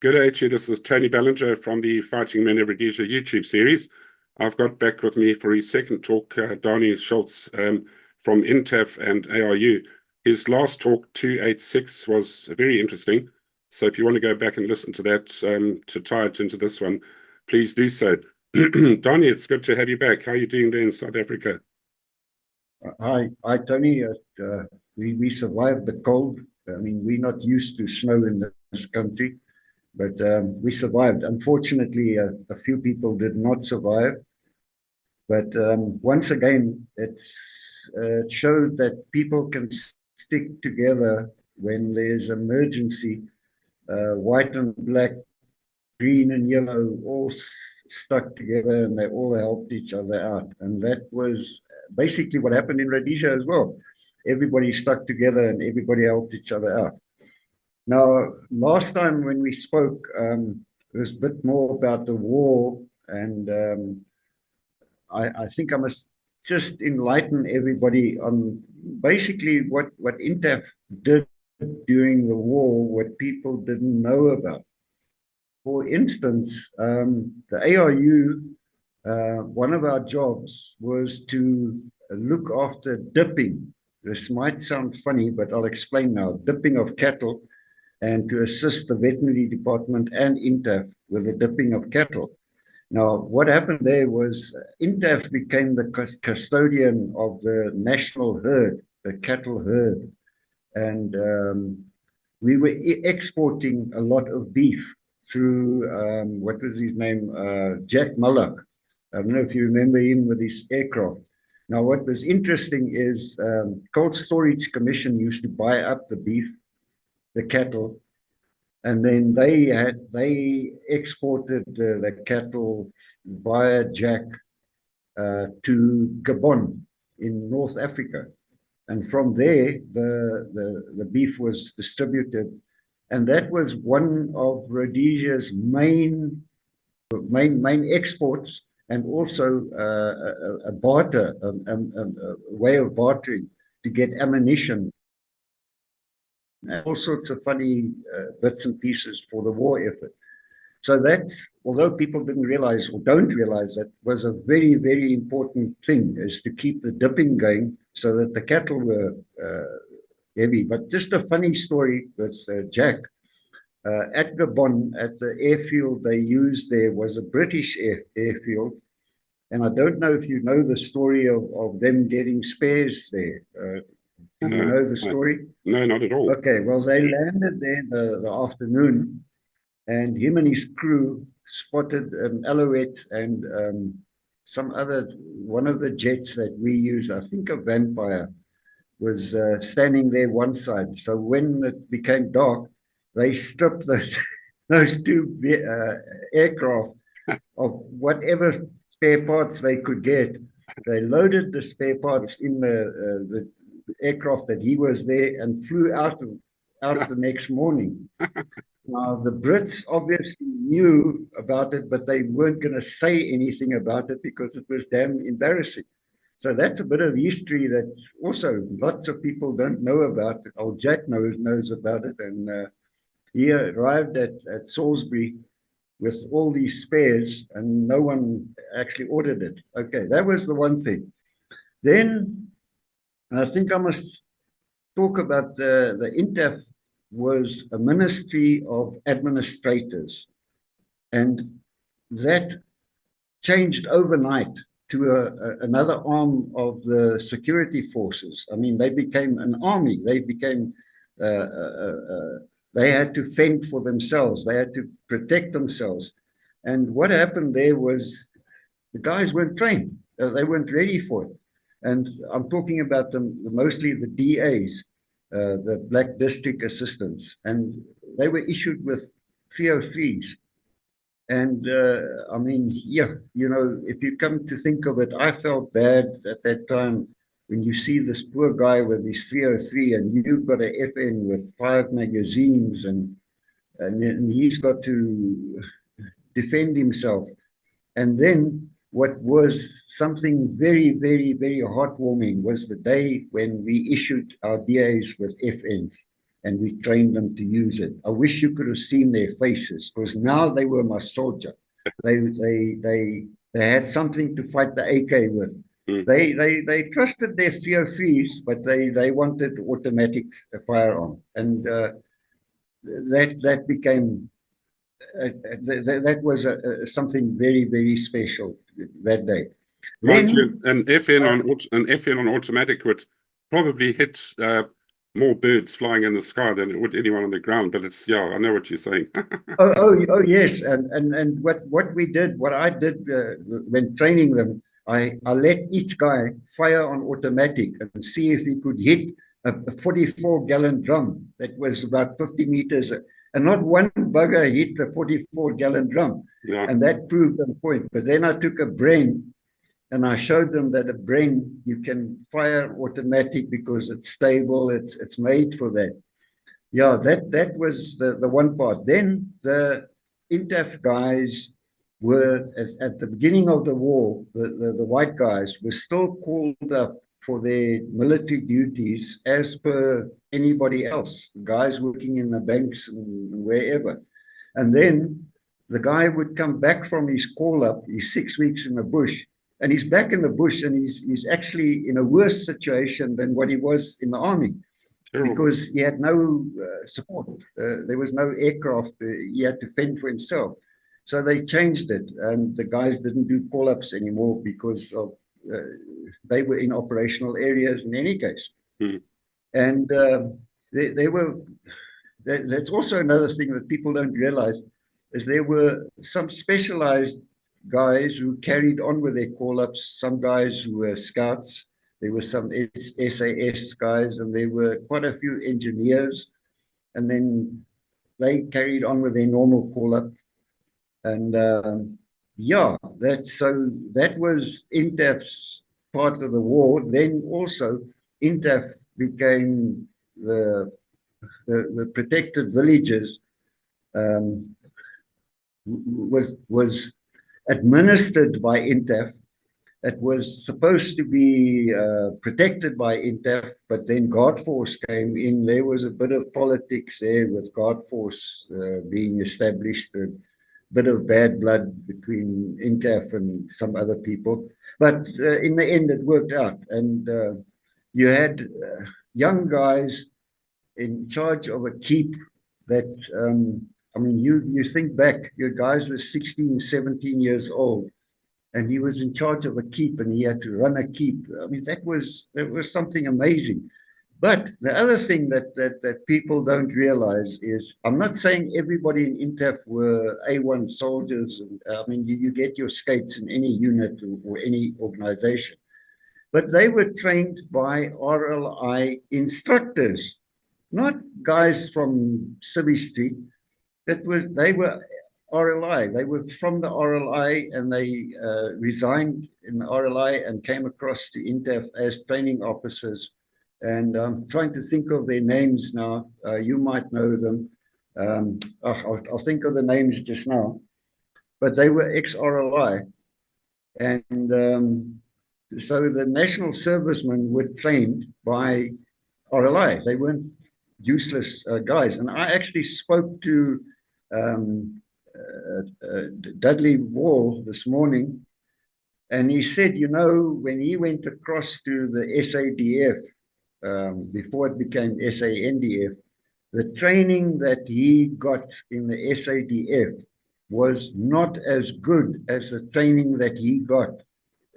Good day to you. This is Tony Ballinger from the Fighting Men of Rhodesia YouTube series. I've got back with me for his second talk, Danie Scholtz from INTAF and ARU. His last talk, 286, was very interesting. So if you want to go back and listen to that to tie it into this one, please do so. Danie, it's good to have you back. How are you doing there in South Africa? Hi, Tony. We survived the cold. I mean, we're not used to snow in this country, but we survived. Unfortunately, a few people did not survive. But once again, it showed that people can stick together when there's emergency. White and black, green and yellow, all stuck together, and they all helped each other out. And that was basically what happened in Rhodesia as well. Everybody stuck together and everybody helped each other out. Now, last time when we spoke, it was a bit more about the war, and I think I must just enlighten everybody on basically what INTAF did during the war, what people didn't know about. For instance, the ARU, one of our jobs was to look after dipping. This might sound funny, but I'll explain now. Dipping of cattle, and to assist the veterinary department and INTAF with the dipping of cattle. Now, what happened there was INTAF became the custodian of the national herd, the cattle herd. And we were exporting a lot of beef through, what was his name? Jack Mullock. I don't know if you remember him with his aircraft. Now, what was interesting is Cold Storage Commission used to buy up the beef, the cattle, and then they exported the cattle via Jack to Gabon in North Africa. And from there, the beef was distributed. And that was one of Rhodesia's main exports, and also a barter, a way of bartering to get ammunition. And all sorts of funny bits and pieces for the war effort. So that, although people didn't realize or don't realize, that was a very, very important thing, is to keep the dipping going so that the cattle were heavy. But just a funny story with Jack. At Gabon, at the airfield they used there was a British airfield. And I don't know if you know the story of them getting spares there. Do you know the story? No, not at all. Okay, well, they landed there the afternoon, and him and his crew spotted an Alouette and one of the jets that we use, I think a Vampire, was standing there one side. So when it became dark, they stripped those two aircraft of whatever spare parts they could get. They loaded the spare parts in the aircraft that he was there and flew out the next morning. Now, the Brits obviously knew about it, but they weren't going to say anything about it because it was damn embarrassing. So that's a bit of history that also lots of people don't know about. Old Jack knows about it, and he arrived at Salisbury with all these spares, and no one actually ordered it. Okay, that was the one thing. Then I think I must talk about the INTAF was a ministry of administrators, and that changed overnight to another arm of the security forces. I mean, they became an army. They became, they had to fend for themselves. They had to protect themselves. And what happened there was the guys weren't trained. They weren't ready for it. And I'm talking about mostly the DAs, the Black District Assistants, and they were issued with 303s. And I mean, yeah, you know, if you come to think of it, I felt bad at that time when you see this poor guy with his 303 and you've got an FN with 5 magazines and he's got to defend himself. And then what was something very, very, very heartwarming was the day when we issued our DAs with FNs. and we trained them to use it. I wish you could have seen their faces, because now they were my soldier. They had something to fight the AK with. They trusted their VOVs, but they wanted automatic firearm, and that became that was something very, very special that day. Mind Then you, an FN on automatic would probably hit more birds flying in the sky than it would anyone on the ground. But it's, yeah, I know what you're saying. oh yes, and what we did, what I did when training them, I let each guy fire on automatic and see if he could hit a 44-gallon drum that was about 50 meters, and not one bugger hit the 44-gallon drum. Yeah. And that proved the point. But then I took a brain and I showed them that a brain you can fire automatic because it's stable, it's made for that. Yeah, that was the one part. Then the INTAF guys were at the beginning of the war, the white guys were still called up for their military duties as per anybody else, guys working in the banks and wherever. And then the guy would come back from his call up, he's 6 weeks in the bush, and he's back in the bush, and he's actually in a worse situation than what he was in the army. Because he had no support. There was no aircraft. He had to fend for himself. So they changed it, and the guys didn't do call-ups anymore because of they were in operational areas in any case. And they were. That's also another thing that people don't realize, is there were some specialized guys who carried on with their call-ups. Some guys who were scouts. There were some SAS guys, and there were quite a few engineers, and then they carried on with their normal call-up. And yeah, that was INTAF's part of the war. Then also INTAF became the protected villages, was administered by INTAF. It was supposed to be protected by INTAF, but then Guard Force came in. There was a bit of politics there with Guard Force being established, a bit of bad blood between INTAF and some other people. But in the end, it worked out. And you had young guys in charge of a keep that, I mean, you think back, your guys were 16, 17 years old. And he was in charge of a keep, and he had to run a keep. I mean, that was something amazing. But the other thing that people don't realize is, I'm not saying everybody in INTAF were A1 soldiers. I mean, you get your skates in any unit or any organization. But they were trained by RLI instructors, not guys from Civvy Street. They were RLI. They were from the RLI, and they resigned in the RLI and came across to INTAF as training officers. And I'm trying to think of their names now. You might know them. I'll think of the names just now. But they were ex-RLI. And so the national servicemen were trained by RLI. They weren't useless guys. And I actually spoke to Dudley Wall this morning, and he said, you know, when he went across to the SADF, before it became SANDF, the training that he got in the SADF was not as good as the training that he got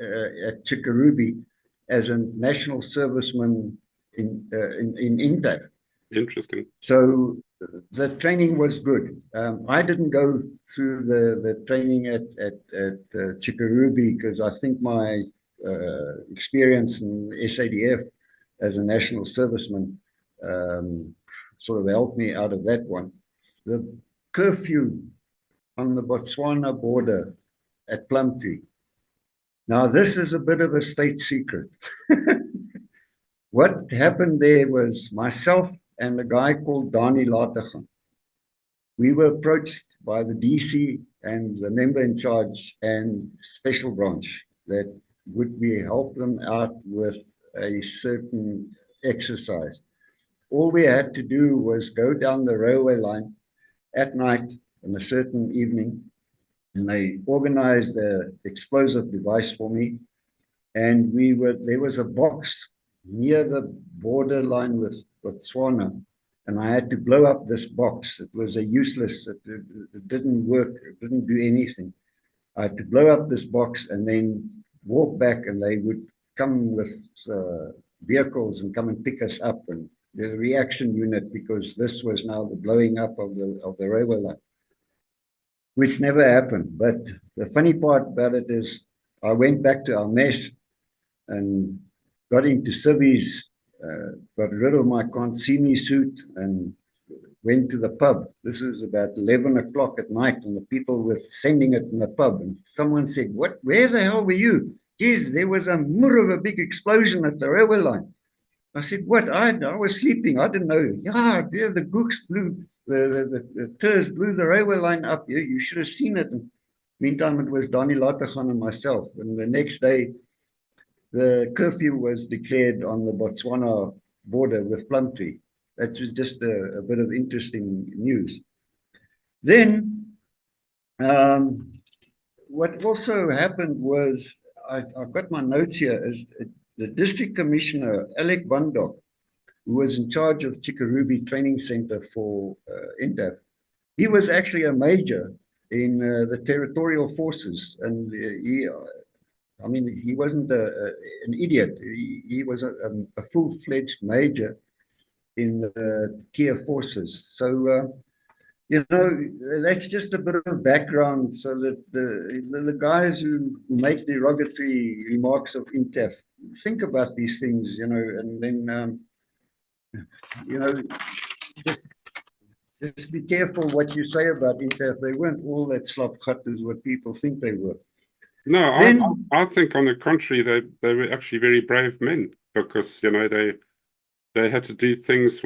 at Chickarubi as a national serviceman in INTAF. Interesting. So the training was good. I didn't go through the training at Chickarubi because I think my experience in SADF as a national serviceman sort of helped me out of that one. The curfew on the Botswana border at Plumtree. Now, this is a bit of a state secret. What happened there was myself and a guy called Danie. We were approached by the DC and the member in charge and special branch that would we help them out with a certain exercise. all we had to do was go down the railway line at night on a certain evening, and they organized the explosive device for me. And there was a box near the borderline with Botswana, and I had to blow up this box. It was it didn't work, it didn't do anything. I had to blow up this box and then walk back, and they would come with vehicles and come and pick us up, and the reaction unit, because this was now the blowing up of the railway line, which never happened. But the funny part about it is I went back to our mess and got into civvies, got rid of my can't see me suit, and went to the pub. This was about 11 o'clock at night, and the people were sending it in the pub. And someone said, where the hell were you? Geez, there was a murr of a big explosion at the railway line. I said, what? I was sleeping. I didn't know. Yeah, the gooks blew, the Turs blew the railway line up. You should have seen it. And meantime, it was Danie and myself. And the next day, the curfew was declared on the Botswana border with Plumtree. That was just a bit of interesting news. Then, what also happened was, I've got my notes here, is the district commissioner, Alec Bundok, who was in charge of Chikarubi Training Center for INTAF, he was actually a major in the territorial forces, and he wasn't an idiot. He was a full-fledged major in the tier forces. So, that's just a bit of background, so that the guys who make derogatory remarks of INTAF think about these things, and then, just be careful what you say about INTAF. They weren't all that slapgat as what people think they were. No, I think on the contrary, they were actually very brave men, because they had to do things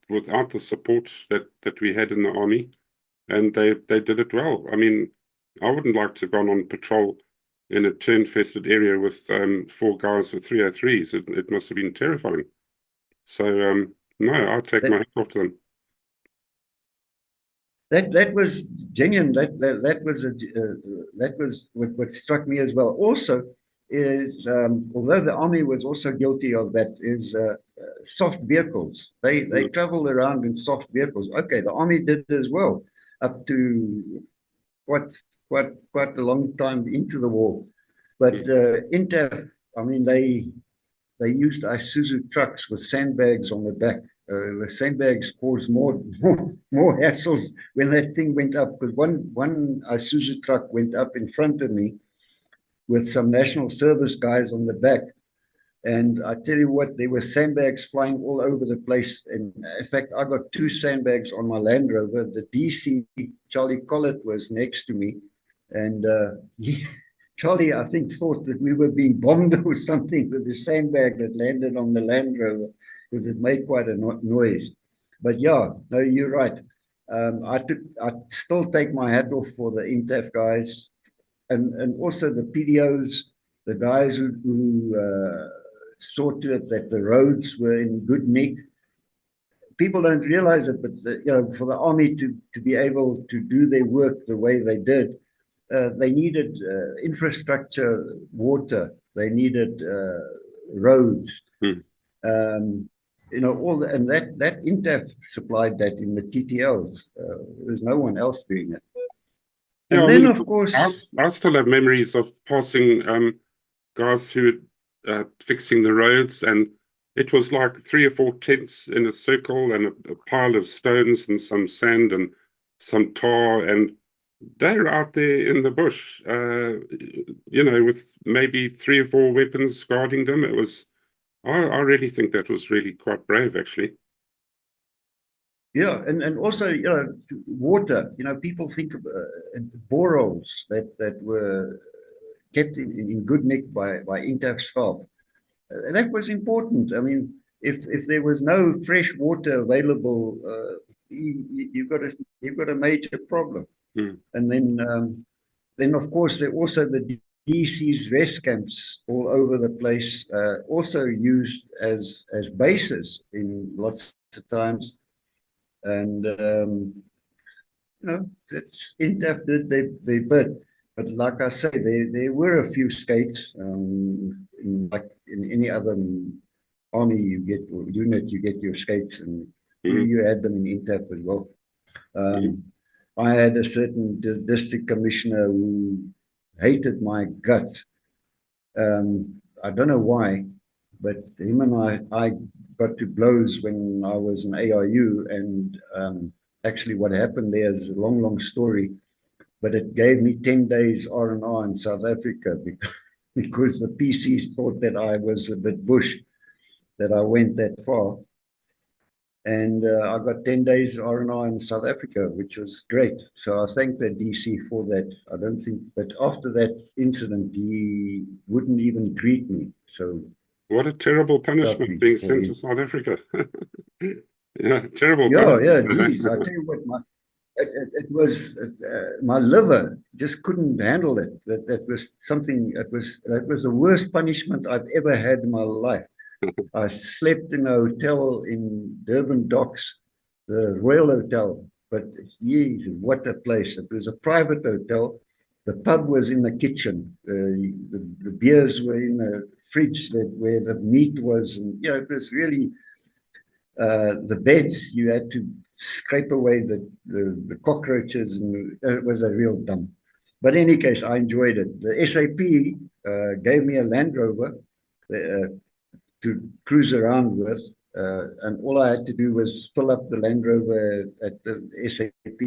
without the support that we had in the army, and they did it well. I mean, I wouldn't like to have gone on patrol in a turn-fested area with 4 guys with 303s. It must have been terrifying. So no, I'll take my hat off to them. That was genuine. That was what struck me as well. Also, is although the army was also guilty of that, is soft vehicles. They traveled around in soft vehicles. Okay, the army did as well, up to quite a long time into the war. But INTAF, I mean, they used Isuzu trucks with sandbags on the back. The sandbags caused more hassles when that thing went up, because one Isuzu truck went up in front of me with some national service guys on the back. And I tell you what, there were sandbags flying all over the place. And in fact, I got 2 sandbags on my Land Rover. The DC, Charlie Collett, was next to me. And Charlie, I think, thought that we were being bombed or something with the sandbag that landed on the Land Rover, because it made quite a noise. But yeah, no, you're right. I still take my hat off for the INTAF guys, and also the PDOs, the guys who saw to it that the roads were in good nick. People don't realize it, but for the army to be able to do their work the way they did, they needed infrastructure, water, they needed roads. And that INTAF supplied that in the TTLs. There's no one else doing it. And then, of course, I still have memories of passing guys who were fixing the roads, and it was like 3 or 4 tents in a circle, and a pile of stones and some sand and some tar, and they're out there in the bush, with maybe 3 or 4 weapons guarding them. It was, I really think that was really quite brave, actually. Yeah, and also, water. People think of boreholes that were kept in good nick by INTAF staff. That was important. I mean, if there was no fresh water available, you've got a major problem. And then of course, there also the DC's rest camps all over the place, also used as bases in lots at times. And, that's INTAF did they bid. But like I say, there were a few skates. Like in any other army, you get or unit, you get your skates, and you had them in INTAF as well. I had a certain district commissioner who hated my guts. I don't know why, but him and I got to blows when I was an ARU, and actually what happened there is a long story, but it gave me 10 days R&R in South Africa because the PCs thought that I was a bit bush, that I went that far. And I got 10 days R&R in South Africa, which was great. So I thank the DC for that. I don't think, but after that incident, he wouldn't even greet me. So what a terrible punishment being sent to South Africa. Yeah, terrible punishment. Geez, I tell you what, it was my liver just couldn't handle it. That was something. That was the worst punishment I've ever had in my life. I slept in a hotel in Durban Docks, the Royal Hotel. But geez, what a place! It was a private hotel. The pub was in the kitchen. The beers were in the fridge where the meat was, and it was really. The beds, you had to scrape away the cockroaches, and it was a real dump. But in any case, I enjoyed it. The SAP gave me a Land Rover to cruise around with, and all I had to do was fill up the Land Rover at the SAP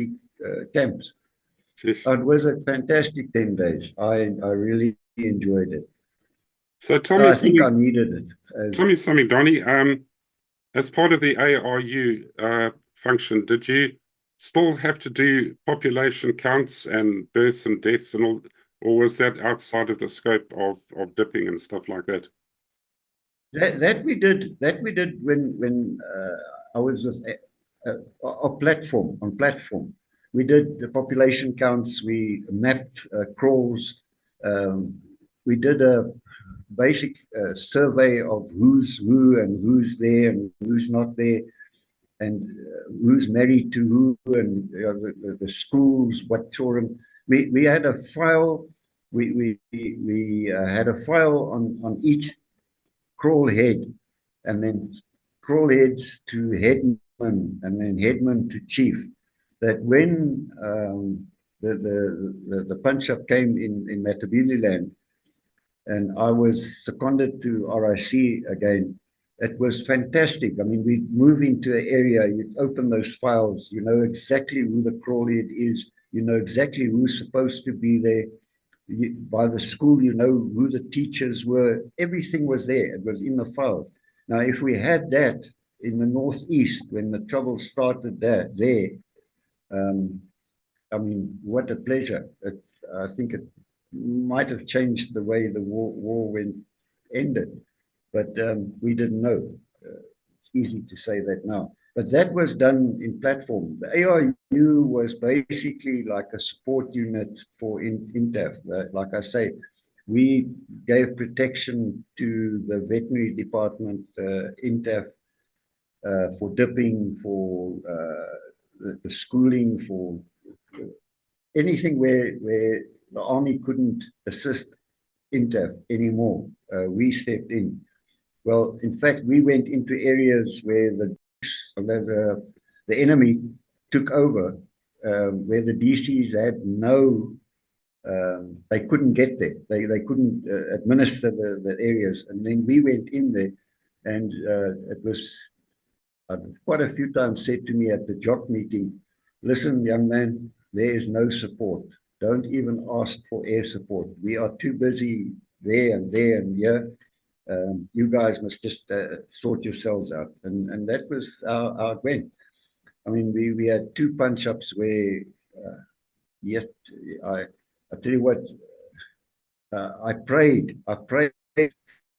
camps. It was a fantastic 10 days. I really enjoyed it. So tell me, I think I needed it. Tell me something, Danie. As part of the ARU function, did you still have to do population counts and births and deaths and all, or was that outside of the scope of dipping and stuff like that? That we did when I was with on platform. We did the population counts. We mapped crawls. We did a basic survey of who's who and who's there and who's not there, and who's married to who, and the schools, what children. We had a file. We had a file on each crawl head, and then crawl heads to headman, and then headman to chief. That when the punch up came in Matabeleland, and I was seconded to RIC again, it was fantastic. I mean, we'd move into an area, you'd open those files, you know exactly who the crawl head is, you know exactly who's supposed to be there. By the school, you know who the teachers were. Everything was there. It was in the files. Now, if we had that in the Northeast, when the trouble started there, I mean, what a pleasure. I think it might have changed the way the war ended, but we didn't know. It's easy to say that now. But that was done in platform. The ARU was basically like a support unit for INTAF. Like I say, we gave protection to the veterinary department, INTAF, for dipping, for the schooling, for anything where the army couldn't assist INTAF anymore. We stepped in. Well, in fact, we went into areas where the enemy took over, where the DCs had they couldn't get there. They couldn't administer the areas. And then we went in there, and it was quite a few times said to me at the jock meeting, listen, young man, there is no support. Don't even ask for air support. We are too busy there and here. You guys must just sort yourselves out. And that was how it went. I mean, we had 2 punch-ups where, yes, I tell you what, I prayed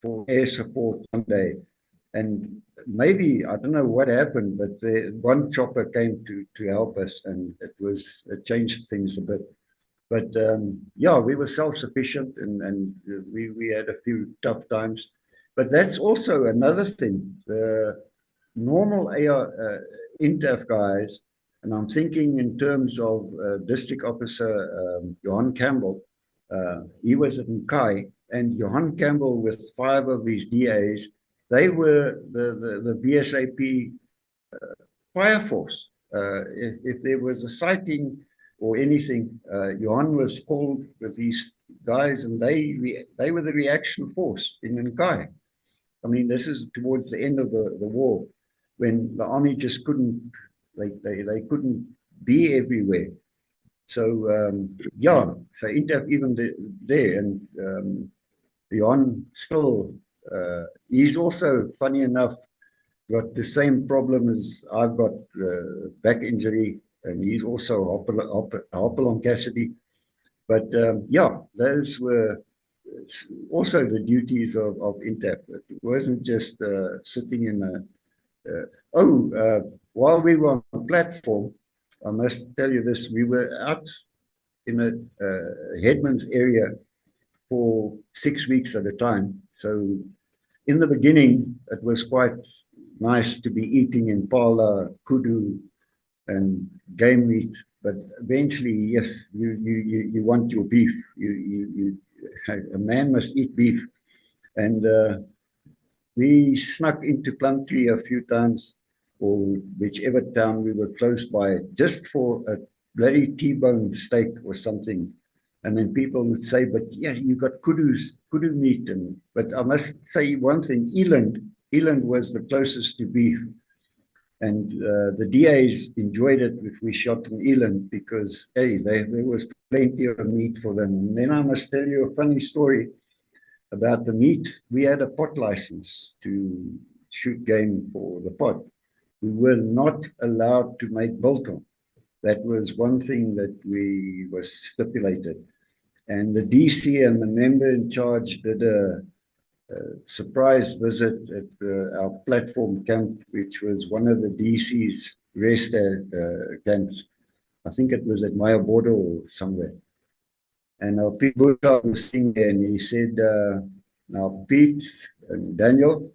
for air support one day. And maybe, I don't know what happened, but one chopper came to help us, and it changed things a bit. But yeah, we were self-sufficient, and we had a few tough times. But that's also another thing. normal INTAF guys, and I'm thinking in terms of District Officer Johan Campbell. He was at Nkai, and Johan Campbell with 5 of his DAs, they were the BSAP fire force. If there was a sighting or anything, Johan was called with these guys, and they were the reaction force in Nkai. I mean, this is towards the end of the war, when the army just couldn't, they couldn't be everywhere. So yeah, so INTAF even there, and Johan still, he's also, funny enough, got the same problem as I've got, back injury, and he's also Hopalong Cassidy. But yeah, those were also the duties of INTAF. It wasn't just sitting in a. While we were on the platform, I must tell you this: we were out in a headman's area for 6 weeks at a time. So in the beginning, it was quite nice to be eating impala, kudu, and game meat. But eventually, yes, you want your beef. A man must eat beef, and we snuck into Plumtree a few times, or whichever town we were close by, just for a bloody T-bone steak or something. And then people would say, but yeah, you got kudu meat. But I must say one thing, Eland was the closest to beef. And the DAs enjoyed it if we shot an eland, because, hey, there was plenty of meat for them. And then I must tell you a funny story about the meat. We had a pot license to shoot game for the pot. We were not allowed to make biltong. That was one thing that was stipulated. And the DC and the member in charge did a surprise visit at our platform camp, which was one of the DC's rest camps. I think it was at Mayabodo or somewhere. And our Pete Burkhardt was sitting there, and he said, now Pete and Daniel,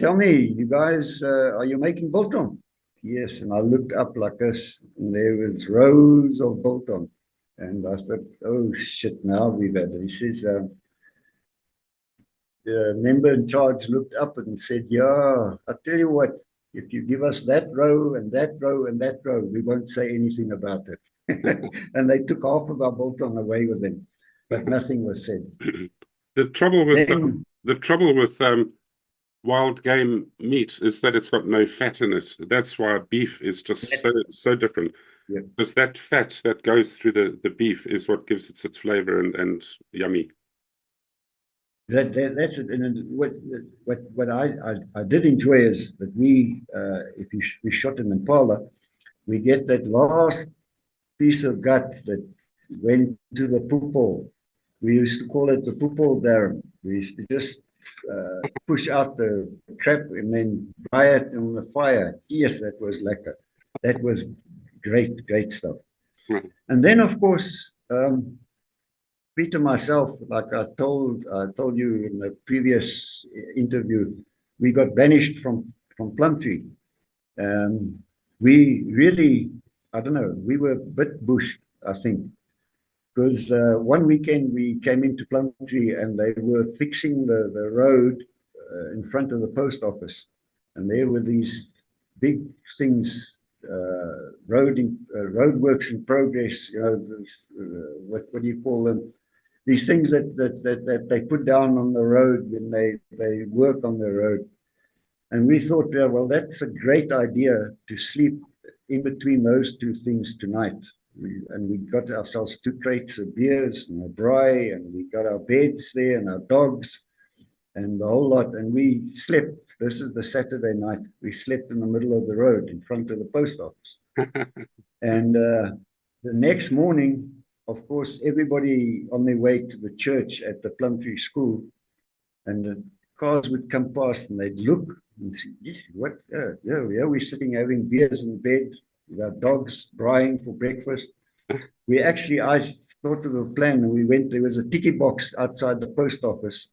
tell me, you guys, are you making biltong? Yes. And I looked up like this, and there was rows of biltong. And I thought, oh shit, now we've had it. He says, the member in charge looked up and said, yeah, I'll tell you what, if you give us that row and that row and that row, we won't say anything about it. And they took half of our biltong away with them, but nothing was said. The trouble with wild game meat is that it's got no fat in it. That's why beef is just so different. Yeah. Because that fat that goes through the beef is what gives it its flavor and yummy. That's it. And what I did enjoy is that if we shot an impala, we get that last piece of gut that went to the poophole. We used to call it the poophole, Darren. We used to just push out the crap and then dry it on the fire. Yes, that was lekker. That was great stuff. Right. And then, of course, Peter, myself, like I told you in the previous interview, we got banished from Plumtree. We really, I don't know, we were a bit bushed, I think, because one weekend we came into Plumtree and they were fixing the road in front of the post office, and there were these big things. Roadworks in progress, you know, what do you call them? These things that they put down on the road when they work on the road. And we thought, well, that's a great idea to sleep in between those two things tonight. And we got ourselves 2 crates of beers and a braai, and we got our beds there and our dogs and the whole lot. And we slept. This is the Saturday night. We slept in the middle of the road in front of the post office. And the next morning, of course, everybody on their way to the church at the Plumtree school, and the cars would come past and they'd look and say, what? Yeah, we're sitting having beers in bed with our dogs braaiing for breakfast. I thought of a plan, and we went, there was a tiki box outside the post office.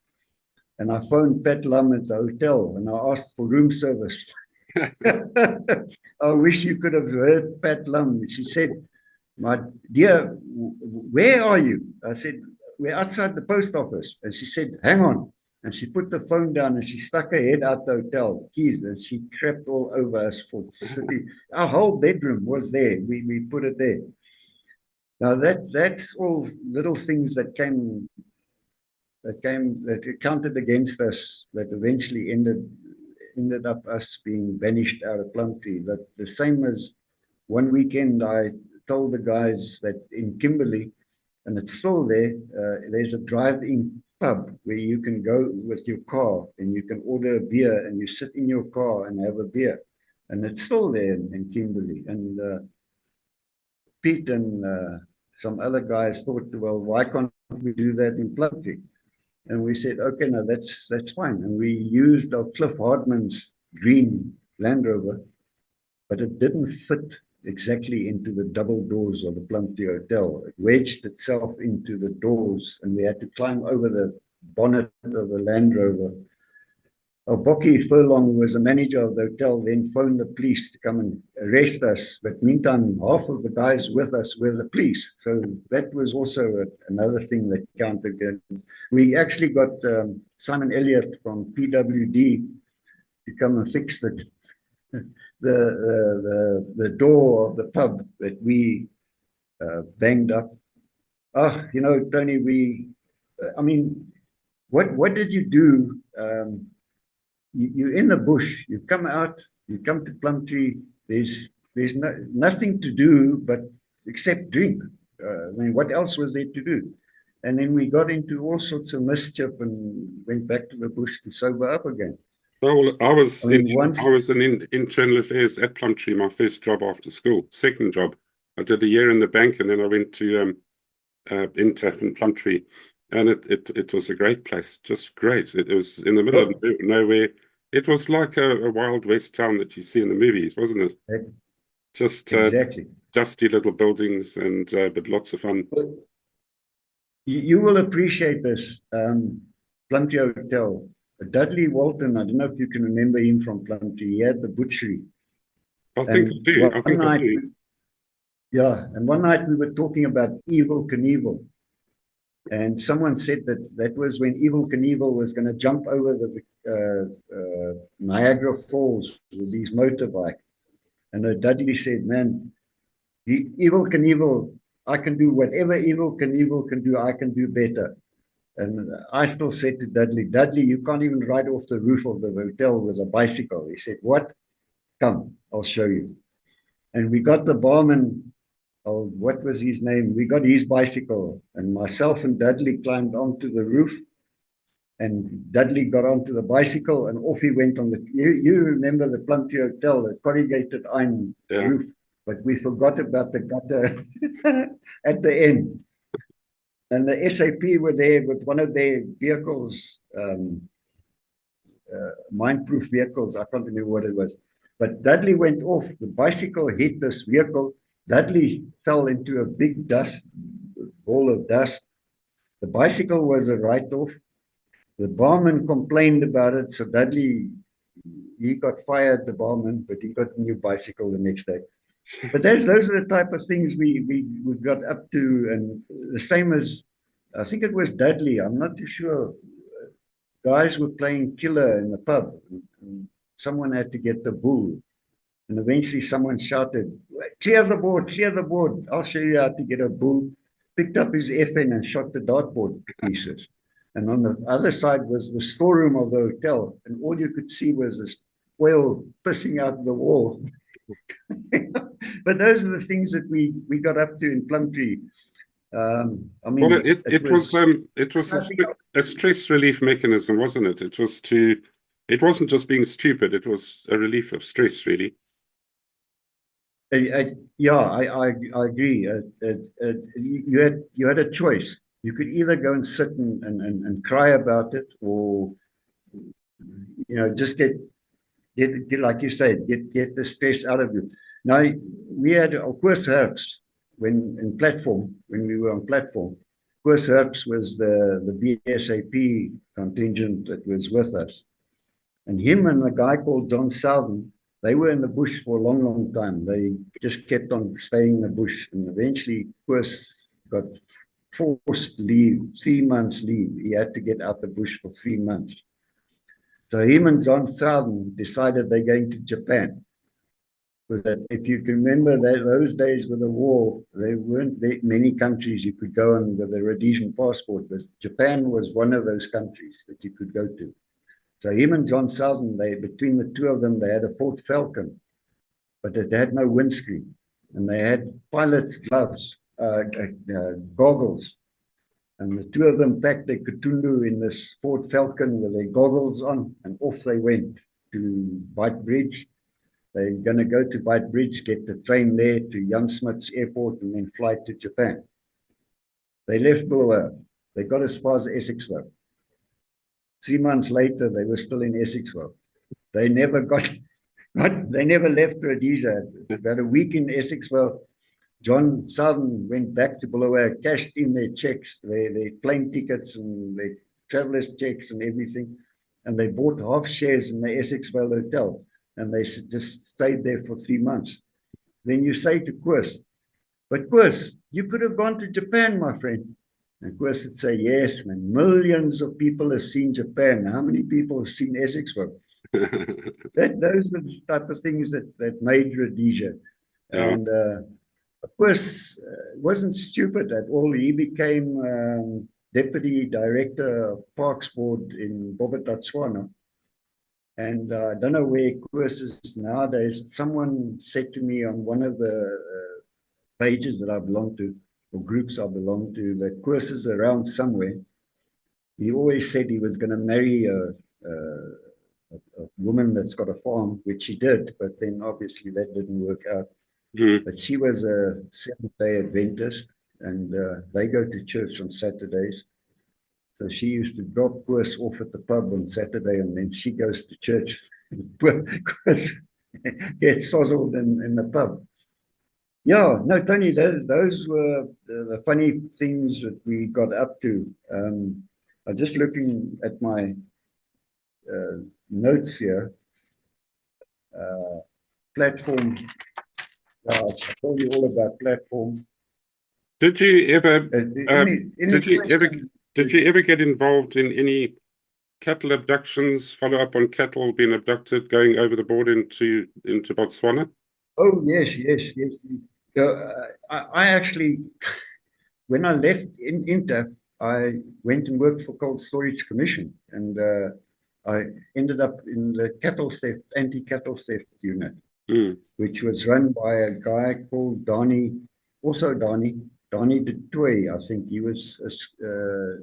And I phoned Pat Lum at the hotel and I asked for room service. I wish you could have heard Pat Lum. She said, "My dear, where are you?" I said, "We're outside the post office." And she said, "Hang on." And she put the phone down and she stuck her head out the hotel keys and she crept all over us for city. Our whole bedroom was there. We put it there. Now that's all little things that counted against us that eventually ended up us being banished out of Plumtree. But the same as one weekend, I told the guys that in Kimberley, and it's still there, there's a drive-in pub where you can go with your car and you can order a beer and you sit in your car and have a beer. And it's still there in Kimberley. And Pete and some other guys thought, well, why can't we do that in Plumtree? And we said, okay, no, that's fine. And we used our Cliff Hardman's green Land Rover, but it didn't fit exactly into the double doors of the Plumtree Hotel. It wedged itself into the doors, and we had to climb over the bonnet of the Land Rover. Bocky Furlong, who was the manager of the hotel, then phoned the police to come and arrest us. But meantime, half of the guys with us were the police. So that was also another thing that counted. We actually got Simon Elliott from PWD to come and fix the door of the pub that we banged up. Oh, you know, Tony, I mean, what did you do? You're in the bush, you come out, you come to Plumtree, there's nothing to do but except drink. I mean, what else was there to do? And then we got into all sorts of mischief and went back to the bush to sober up again. Well, I was in internal affairs at Plumtree, my first job after school, second job. I did a year in the bank and then I went to Intef and Plumtree. And it was a great place, just great. It was in the middle of nowhere. It was like a Wild West town that you see in the movies, wasn't it? Just exactly. Dusty little buildings and but lots of fun. You will appreciate this. Plumtree Hotel. Dudley Walton, I don't know if you can remember him from Plumtree. He had the butchery. I think I do. Yeah, and one night we were talking about Evel Knievel. And someone said that was when Evel Knievel was going to jump over the Niagara Falls with his motorbike. And Dudley said, man, Evel Knievel, I can do whatever Evel Knievel can do, I can do better. And I still said to Dudley, you can't even ride off the roof of the hotel with a bicycle. He said, what? Come, I'll show you. And we got the barman. Oh, what was his name? We got his bicycle, and myself and Dudley climbed onto the roof, and Dudley got onto the bicycle, and off he went on the. You remember the Plumtree Hotel, the corrugated iron roof, but we forgot about the gutter at the end. And the SAP were there with one of their vehicles, mine-proof vehicles. I can't remember what it was, but Dudley went off. The bicycle hit this vehicle. Dudley fell into a big ball of dust. The bicycle was a write-off. The barman complained about it, so Dudley, he got fired, the barman, but he got a new bicycle the next day. But those are the type of things we got up to, and the same as, I think it was Dudley, I'm not too sure. Guys were playing killer in the pub. And someone had to get the bull. And eventually someone shouted, clear the board, I'll show you how to get a bull. Picked up his FN and shot the dartboard to pieces. And on the other side was the storeroom of the hotel. And all you could see was this oil pissing out the wall. But those are the things that we got up to in Plumtree. I mean, well, it was a stress relief mechanism, wasn't it? It wasn't just being stupid, it was a relief of stress, really. Yeah, I agree. You had a choice. You could either go and sit and cry about it, or just get like you said, get the stress out of you. Now we had, of course, Herbs when we were on platform. Koos Herps was the BSAP contingent that was with us. And him and a guy called John Southern, they were in the bush for a long, long time. They just kept on staying in the bush. And eventually, Koos got forced leave, 3 months leave. He had to get out the bush for 3 months. So him and John Southern decided they're going to Japan. That if you can remember that those days with the war, there weren't that many countries you could go in with a Rhodesian passport, but Japan was one of those countries that you could go to. So him and John Southern, between the two of them, they had a Ford Falcon, but it had no windscreen, and they had pilot's gloves, goggles, and the two of them packed their kutundu in this Ford Falcon with their goggles on, and off they went to White Bridge. They're going to go to White Bridge, get the train there to Jan Smuts Airport, and then fly to Japan. They left Bulawayo. They got as far as Essexville. 3 months later, they were still in Essexville. They never they never left Rhodesia. About a week in Essexville, John Southern went back to Bulawayo, cashed in their checks, their plane tickets and their travelers' checks and everything, and they bought half shares in the Essexville Hotel. And they just stayed there for 3 months. Then you say to Koos, but Koos, you could have gone to Japan, my friend. And Koos would say, yes, man, millions of people have seen Japan. How many people have seen Essexville? Those were the type of things that made Rhodesia. Yeah. And of course, wasn't stupid at all. He became deputy director of Parks Board in Bophuthatswana. And I don't know where Koos is nowadays. Someone said to me on one of the pages that I belong to, or groups I belong to, that Koos is around somewhere. He always said he was going to marry a woman that's got a farm, which he did, but then obviously that didn't work out. But she was a Seventh-day Adventist, and they go to church on Saturdays. So she used to drop Koos off at the pub on Saturday, and then she goes to church. Koos gets sozzled in the pub. Yeah, no, Tony, those were the funny things that we got up to. I'm just looking at my notes here. Platform. I'll tell you all about platform. Did you ever did you ever get involved in any cattle abductions, follow up on cattle being abducted, going over the border into Botswana? Oh, yes. I actually, when I left Inter, I went and worked for Cold Storage Commission, and I ended up in the cattle theft, anti-cattle theft unit, which was run by a guy called Danie, Danie de Tooy, I think. He was a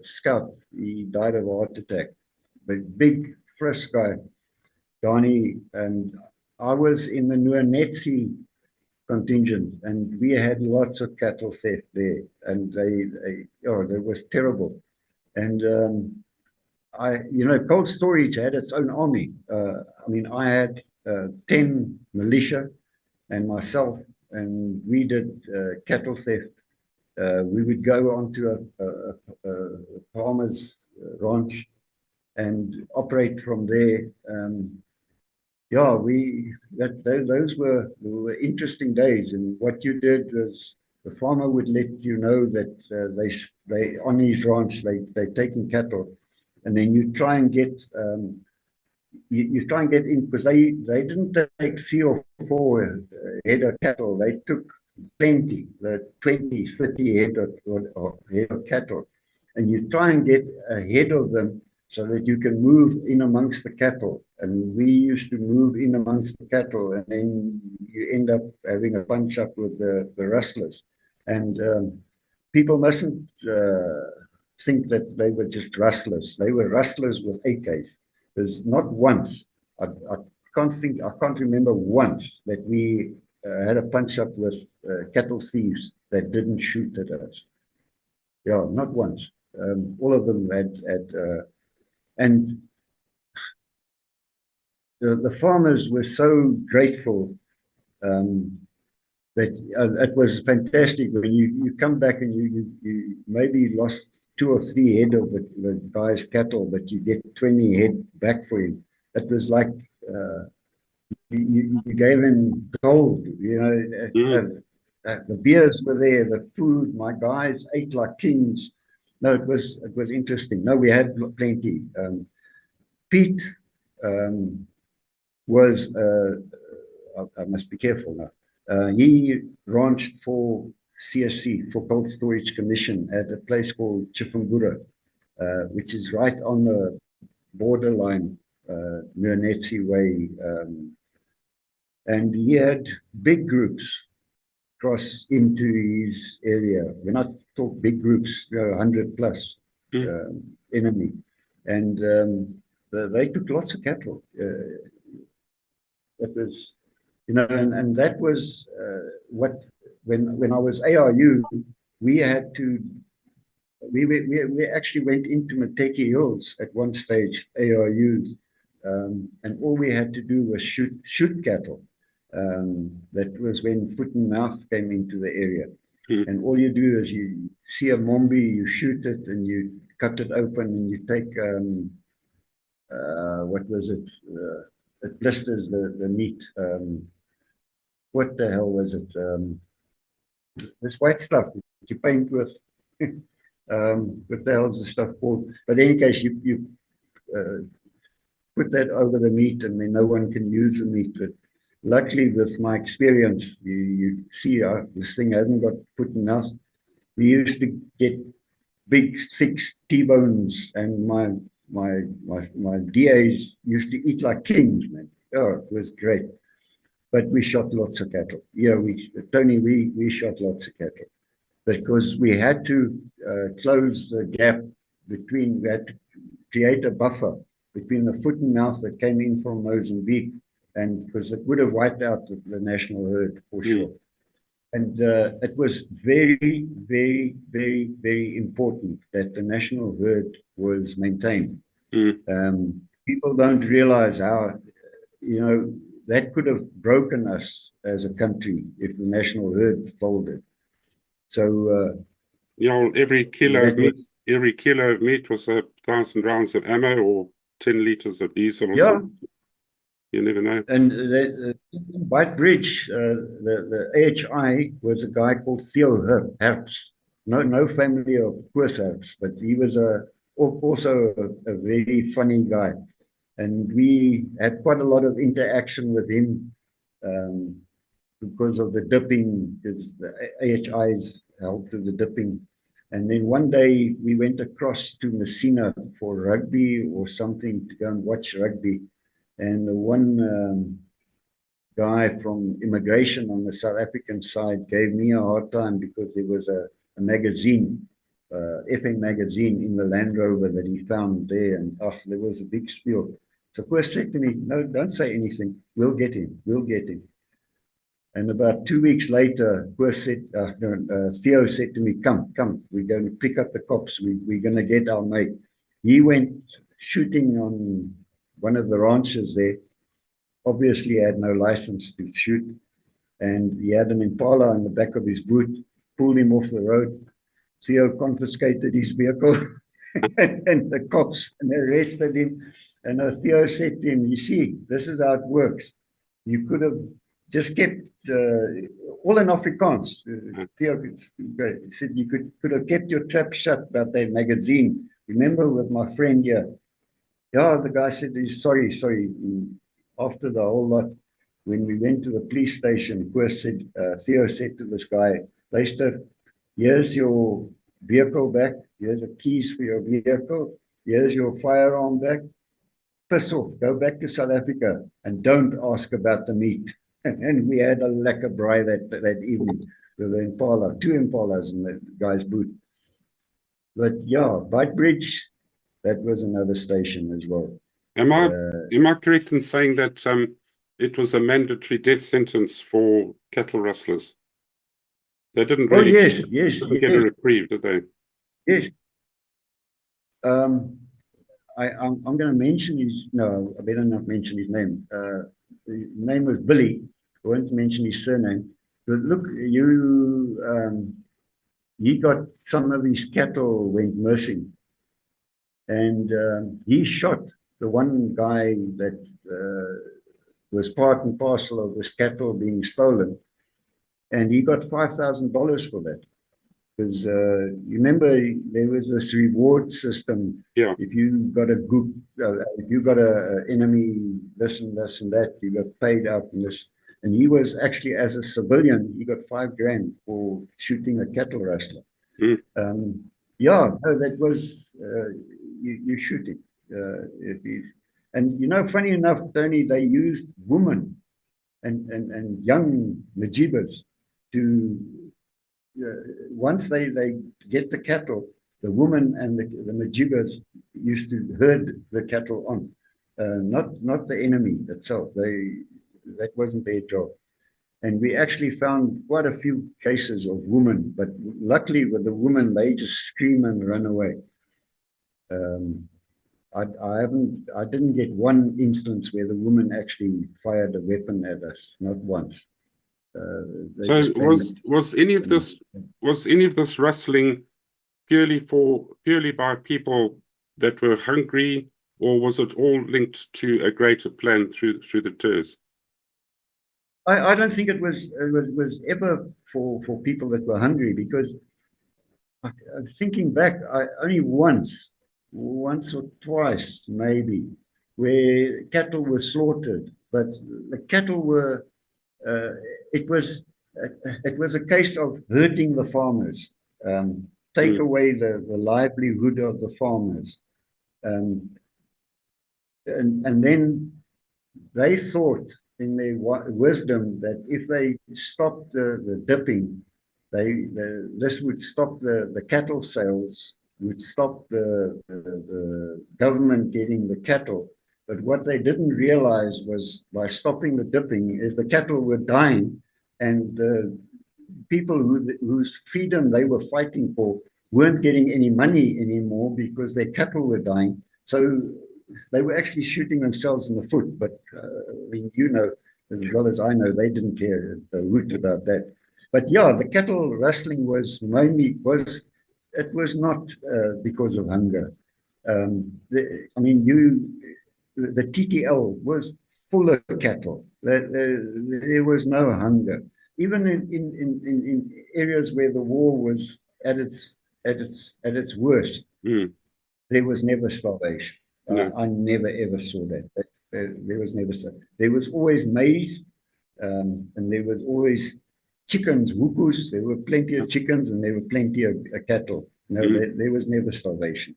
scout. He died of a heart attack. But big, fresh guy, Danie. And I was in the Nuanetsi contingent, and we had lots of cattle theft there. And that was terrible. And cold storage had its own army. I had 10 militia and myself, and we did cattle theft. We would go onto a farmer's ranch and operate from there. Those were interesting days. And what you did was the farmer would let you know that they on his ranch they're taking cattle, and then you try and get you try and get in, because they didn't take 3 or 4 head of cattle. They took plenty, 20, 30 head of cattle, and you try and get ahead of them so that you can move in amongst the cattle. And we used to move in amongst the cattle, and then you end up having a punch up with the rustlers. And people mustn't think that they were just rustlers. They were rustlers with AKs. There's not once, I can't remember once that we had a punch up with cattle thieves that didn't shoot at us. Yeah, not once. All of them had and the farmers were so grateful But it was fantastic when you come back and you maybe lost 2 or 3 head of the guy's cattle, but you get 20 head back for him. It was like you gave him gold, you know. The beers were there, the food. My guys ate like kings. No, it was interesting. No, we had plenty. Pete was I must be careful now. He ranched for CSC, for Cold Storage Commission, at a place called Chifungura, which is right on the borderline near Netsi Way. And he had big groups cross into his area. When I talk big groups, 100 plus enemy. And they took lots of cattle. It was, you know, and that was what, when I was ARU, we had to, we actually went into Mateki Hills at one stage, ARUs, and all we had to do was shoot cattle. That was when foot and mouth came into the area. And all you do is you see a mombi, you shoot it, and you cut it open, and you take, what was it? It blisters the meat. What the hell was it? This white stuff that you paint with. What the hell is the stuff called? But in any case, you put that over the meat, and then no one can use the meat. But luckily, with my experience, you see this thing hasn't got foot and mouth. We used to get big, thick T-bones, and my DAs used to eat like kings, man. Oh, it was great. But we shot lots of cattle. Yeah, Tony, we shot lots of cattle because we had to close the gap between, we had to create a buffer between the foot and mouth that came in from Mozambique, and because it would have wiped out the national herd for sure. And it was very, very, very, very important that the national herd was maintained. People don't realize how, you know, that could have broken us as a country if the national herd folded. So, you know, every kilo of meat was 1,000 rounds of ammo or 10 liters of diesel or something. You never know. And White Bridge, the AHI was a guy called Theo Hers. No family of course Hers, but he was also a very funny guy. And we had quite a lot of interaction with him because of the dipping, because the AHIs helped with the dipping. And then one day we went across to Messina for rugby or something, to go and watch rugby. And the one guy from immigration on the South African side gave me a hard time because there was a magazine, FM magazine in the Land Rover that he found there. And there was a big spiel. So Koos said to me, no, don't say anything. We'll get him. We'll get him. And about 2 weeks later, Koos said, Theo said to me, come, we're going to pick up the cops. We're going to get our mate. He went shooting on one of the ranches there. Obviously, he had no license to shoot. And he had an Impala on the back of his boot, pulled him off the road. Theo confiscated his vehicle. And the cops arrested him. And Theo said to him, you see, this is how it works. You could have just kept, all in Afrikaans. Theo said you could have kept your trap shut about that magazine. Remember with my friend here? Yeah, the guy said, he's sorry. After the whole lot, when we went to the police station, Theo said to this guy, Luister, here's your vehicle back. Here's the keys for your vehicle. Here's your firearm back. Piss off. Go back to South Africa and don't ask about the meat. And we had a lekker braai that evening with the Impala, 2 Impalas in the guy's boot. But yeah, White Bridge, that was another station as well. Am I correct in saying that it was a mandatory death sentence for cattle rustlers? They didn't really get a reprieve, did they? Yes. I'm going to mention I better not mention his name. His name was Billy. I won't mention his surname. But look, he got some of his cattle went missing, and he shot the one guy that was part and parcel of this cattle being stolen, and he got $5,000 for that. Because you remember there was this reward system. Yeah. If you got a group, if you got a enemy, this and this and that, you got paid out in this. And he was actually, as a civilian, he got $5,000 for shooting a cattle rustler. Mm. Yeah, no, that was you shoot it. And you know, funny enough, Tony, they used women and young Majibas to. Once they get the cattle, the woman and the Majibas used to herd the cattle on, not the enemy itself. That wasn't their job. And we actually found quite a few cases of women, but luckily with the women, they just scream and run away. I didn't get one instance where the woman actually fired a weapon at us, not once. So was any of this rustling purely by people that were hungry, or was it all linked to a greater plan through the tours? I don't think it was ever for people that were hungry, because thinking back, only once or twice maybe, where cattle were slaughtered, but the cattle were. It was a case of hurting the farmers, take away the livelihood of the farmers, and then they thought in their wisdom that if they stopped the dipping, this would stop the cattle sales, would stop the government getting the cattle. But what they didn't realize was, by stopping the dipping, is the cattle were dying, and the people whose freedom they were fighting for weren't getting any money anymore because their cattle were dying. So they were actually shooting themselves in the foot. But I mean, you know, as well as I know, they didn't care a hoot about that. But yeah, the cattle rustling was mainly it was not because of hunger. I mean, the TTL was full of cattle. There was no hunger. Even in areas where the war was at its worst, there was never starvation. No. I never ever saw that. There was never so. There was always maize, and there was always chickens, wukus. There were plenty of chickens, and there were plenty of cattle. No, there was never starvation.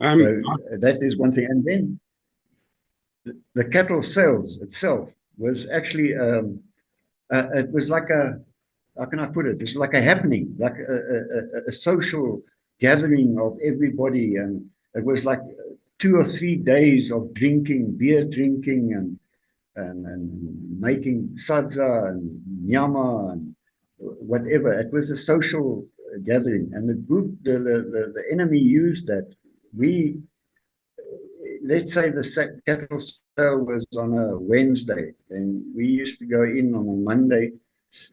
So that is one thing. And then the cattle sales itself was actually it was like how can I put it? It's like a happening, like a social gathering of everybody, and it was like 2 or 3 days of drinking, beer drinking, and making sadza and nyama and whatever. It was a social gathering, and the enemy used that. Let's say the cattle sale was on a Wednesday, and we used to go in on a Monday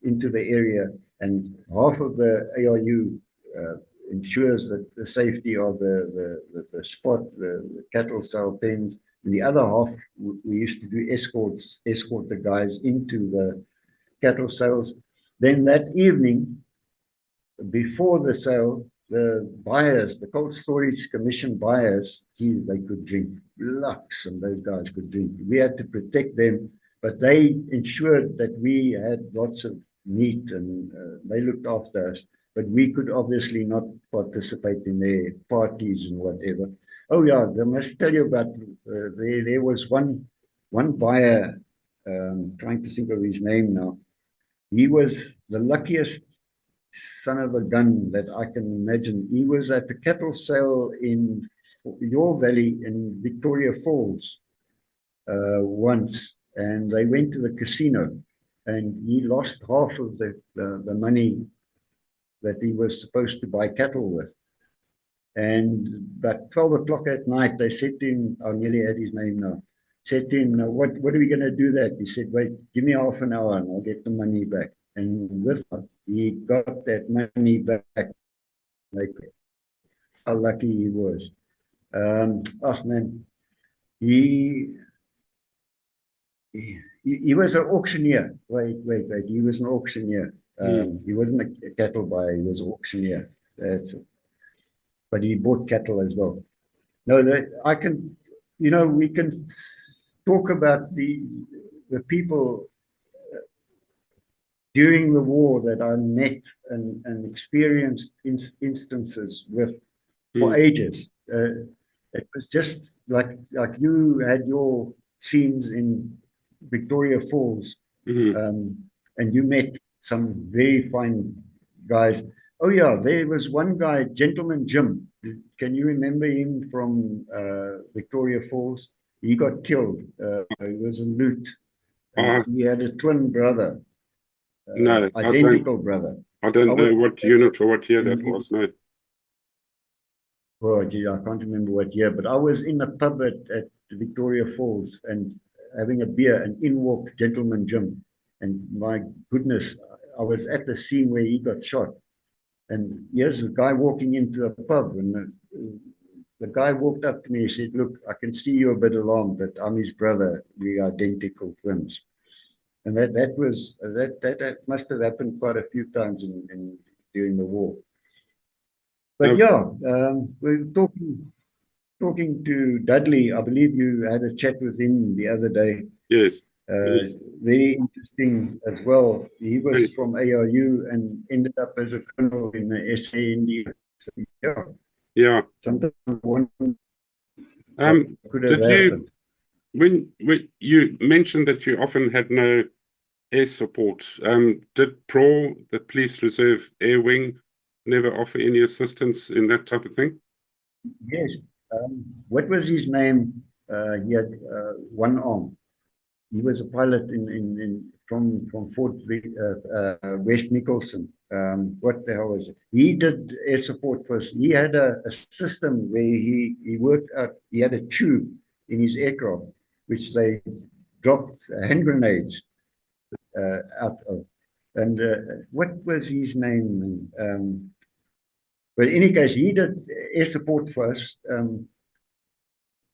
into the area, and half of the ARU ensures that the safety of the spot, the cattle sale pens, and the other half we used to do escort the guys into the cattle sales. Then that evening, before the sale, the buyers, the Cold Storage Commission buyers, geez, they could drink lux, and those guys could drink. We had to protect them, but they ensured that we had lots of meat, and they looked after us. But we could obviously not participate in their parties and whatever. Oh yeah, I must tell you about there was one buyer, trying to think of his name now. He was the luckiest son of a gun that I can imagine. He was at the cattle sale in your valley in Victoria Falls once, and they went to the casino, and he lost half of the money that he was supposed to buy cattle with. And about 12 o'clock at night, they said to him, I nearly had his name now, said to him, what are we going to do that? He said, wait, give me half an hour and I'll get the money back. and with that, he got that money back. Like how lucky he was. Oh man, he he was an auctioneer. Wait. He was an auctioneer. He wasn't a cattle buyer. He was an auctioneer. That's it. But he bought cattle as well. No, that I can, we can talk about the people during the war that I met and experienced instances with for ages. It was just like you had your scenes in Victoria Falls, and you met some very fine guys. Oh yeah, there was one guy, Gentleman Jim. Can you remember him from Victoria Falls? He got killed. He was a loot. And he had a twin brother, No, identical brother. I don't know what unit or what year that was. No. Oh, gee, I can't remember what year, but I was in a pub at Victoria Falls and having a beer, and in walked Gentleman Jim. And my goodness, I was at the scene where he got shot. And here's a guy walking into a pub, and the guy walked up to me and said, "Look, I can see you're a bit alarmed, but I'm his brother. We're identical twins." And that must have happened quite a few times during the war. But yeah, we're talking to Dudley. I believe you had a chat with him the other day. Yes. Very interesting as well. He was from ARU and ended up as a colonel in the SAND. Yeah. Sometimes one could have did happened. When you mentioned that you often had no air support, did PRO, the Police Reserve Air Wing, never offer any assistance in that type of thing? Yes. What was his name? He had one arm. He was a pilot from Fort West Nicholson. What the hell was it? He did air support first. He had a system where he worked out. He had a tube in his aircraft, which they dropped hand grenades out of. And what was his name? But in any case, he did air support first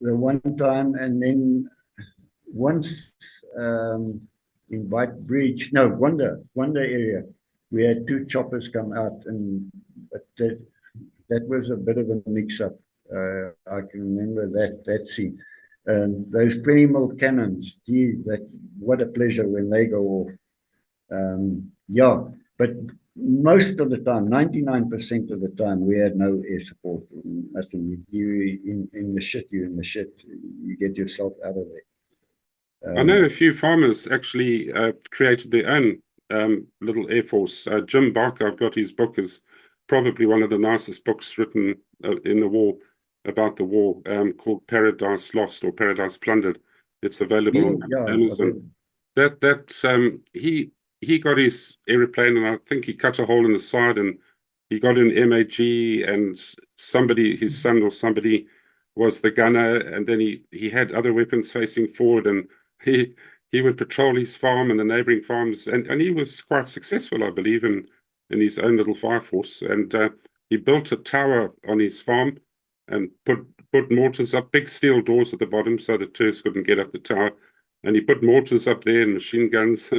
the one time, and then once in White Bridge, no, Wonder area, we had two choppers come out, and but that was a bit of a mix-up. I can remember that scene. Those 20 mm cannons, gee, what a pleasure when they go off. Yeah, but most of the time, 99% of the time, we had no air support. Nothing. You in the shit. You're in the shit. You get yourself out of there. I know a few farmers actually created their own little air force. Jim Barker, I've got his book, is probably one of the nicest books written in the war, about the war, called Paradise Lost or Paradise Plundered. It's available on Amazon. He got his aeroplane, and I think he cut a hole in the side, and he got an MAG, and somebody, his son or somebody, was the gunner, and then he had other weapons facing forward, and he would patrol his farm and the neighboring farms, and he was quite successful, I believe, in his own little fire force. And he built a tower on his farm and put mortars up, big steel doors at the bottom so the tourists couldn't get up the tower, and he put mortars up there and machine guns.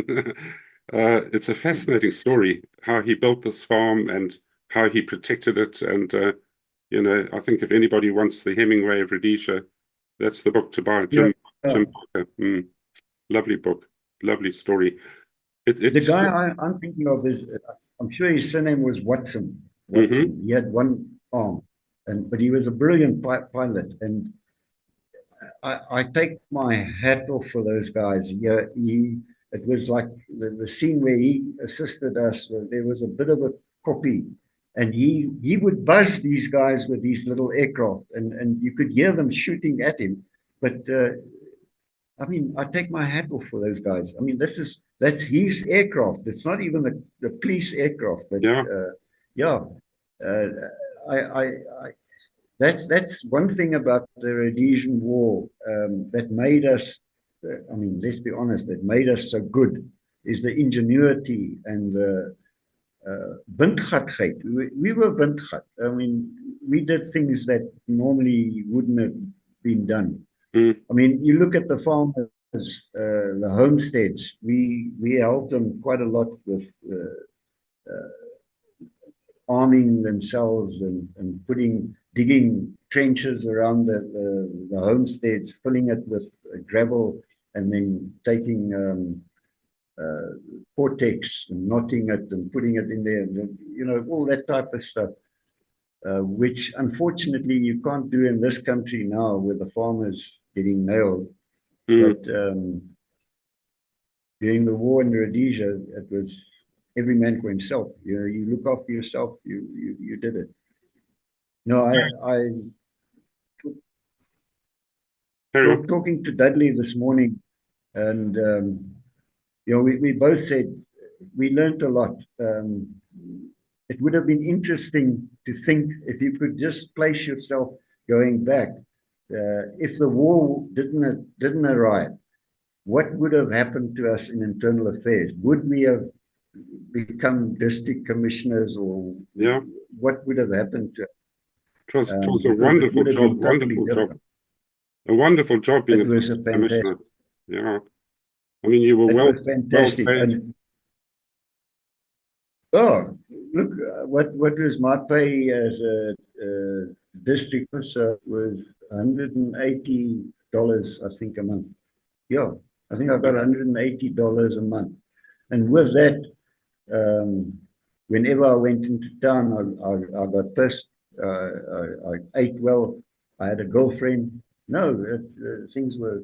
It's a fascinating story how he built this farm and how he protected it. And I think if anybody wants the Hemingway of Rhodesia, that's the book to buy. Jim Parker. Lovely book, lovely story. The guy I'm thinking of is, I'm sure his surname was Watson. He had one arm, but he was a brilliant pilot. And I take my hat off for those guys. Yeah, it was like the scene where he assisted us. Where there was a bit of a copy, and he would buzz these guys with these little aircraft, and you could hear them shooting at him. But I mean, I take my hat off for those guys. I mean, that's his aircraft. It's not even the police aircraft. But that's one thing about the Rhodesian War that made us. I mean, let's be honest, that made us so good. is the ingenuity and the windgatheid. We were windgat. I mean, we did things that normally wouldn't have been done. I mean, you look at the farmers, the homesteads. We helped them quite a lot with arming themselves and digging trenches around the homesteads, filling it with gravel, and then taking cortex and knotting it and putting it in there, you know, all that type of stuff, which unfortunately you can't do in this country now with the farmers getting nailed. But during the war in Rhodesia, it was every man for himself. You know, you look after yourself, you did it. No, I talking to Dudley this morning, and you know, we both said we learned a lot. It would have been interesting to think if you could just place yourself going back, if the war didn't arrive, what would have happened to us in internal affairs? Would we have become district commissioners, or what would have happened to us? It was a wonderful job, a wonderful job being a commissioner. Yeah, I mean, you were well paid. Oh, look, what was my pay as a district officer was $180, I think, a month. Yeah, I think I got $180 a month, and with that, whenever I went into town, I got pissed. I ate well. I had a girlfriend. No, things were,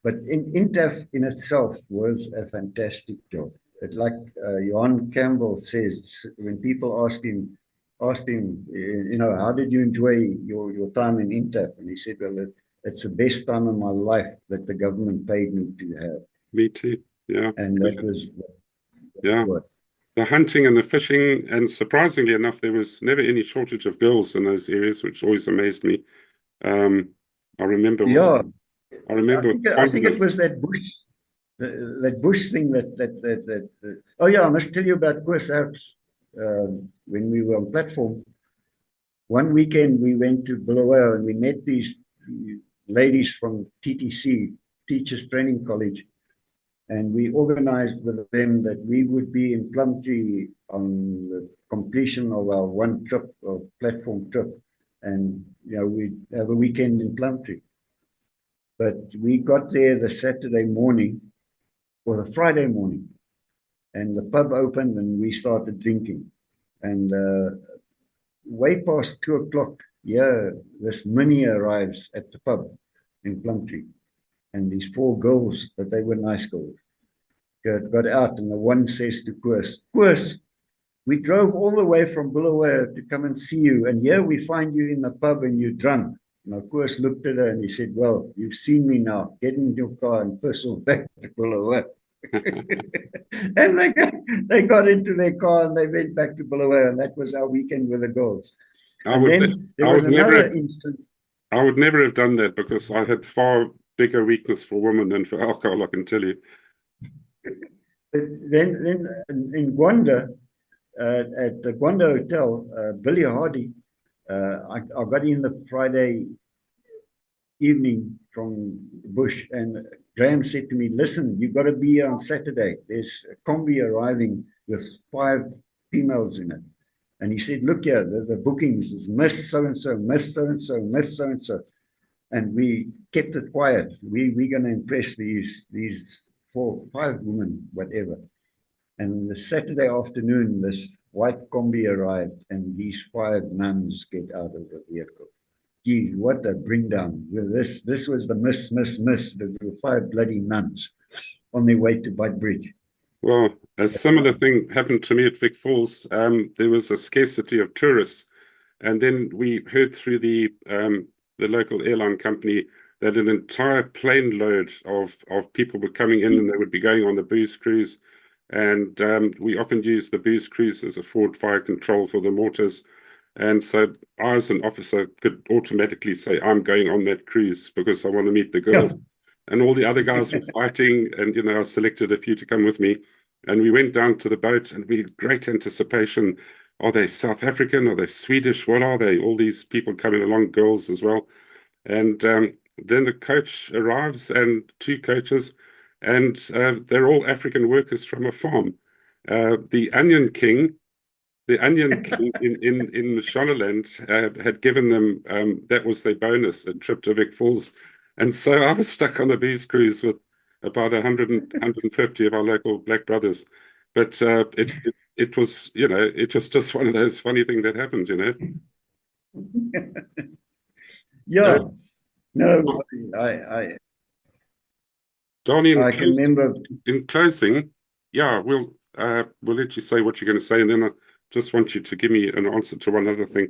but INTAF in itself was a fantastic job. Like Johan Campbell says, when people asked him, you know, how did you enjoy your time in INTAF? And he said, well, it's the best time of my life that the government paid me to have. Me too. Yeah. And that was the hunting and the fishing, and surprisingly enough, there was never any shortage of girls in those areas, which always amazed me. I remember. Yeah, I think it was that bush thing that. Oh yeah, I must tell you about Koos Alps. When we were on platform, one weekend we went to Bulawayo and we met these ladies from TTC, Teachers Training College. And we organized with them that we would be in Plumtree on the completion of our one trip, or platform trip. And, you know, we'd have a weekend in Plumtree. But we got there the Saturday morning, or the Friday morning, and the pub opened and we started drinking. And way past 2 o'clock, this Minnie arrives at the pub in Plumtree. And these 4 girls, but they were nice girls, got out, and the one says to Koos, we drove all the way from Bulawayo to come and see you, and here we find you in the pub and you're drunk. Now, Koos looked at her and he said, well, you've seen me now. Get in your car and piss off back to Bulawayo. And they got into their car and they went back to Bulawayo, and that was our weekend with the girls. There was another instance. I would never have done that, because I had far bigger weakness for women than for alcohol, I can tell you. Then in Gwanda, at the Gwanda Hotel, Billy Hardy, I got in the Friday evening from the bush, and Graham said to me, listen, you've got to be here on Saturday. There's a combi arriving with 5 females in it. And he said, look here, the bookings is Miss so-and-so, Miss so-and-so, Miss so-and-so. And we kept it quiet. We're going to impress these 4, 5 women, whatever. And the Saturday afternoon, this white combi arrived, and these 5 nuns get out of the vehicle. Gee, what a bring down. This was the miss. The 5 bloody nuns on their way to Beitbridge. Well, a similar thing happened to me at Vic Falls. There was a scarcity of tourists. And then we heard through the local airline company that an entire plane load of people were coming in, and they would be going on the booze cruise. And we often use the booze cruise as a forward fire control for the mortars. And so I, as an officer, could automatically say, I'm going on that cruise because I want to meet the girls. Yeah. And all the other guys were fighting, and, you know, I selected a few to come with me. And we went down to the boat, and we had great anticipation. Are they South African? Are they Swedish? What are they? All these people coming along, girls as well. And then the coach arrives, and two coaches, and they're all African workers from a farm. The Onion King in Mashonaland had given them, that was their bonus, a trip to Vic Falls. And so I was stuck on the Bees cruise with about 150 of our local black brothers. But it was, it was just one of those funny things that happened, Yeah, no, Danie, I can remember. in closing, yeah, we'll let you say what you're going to say, and then I just want you to give me an answer to one other thing.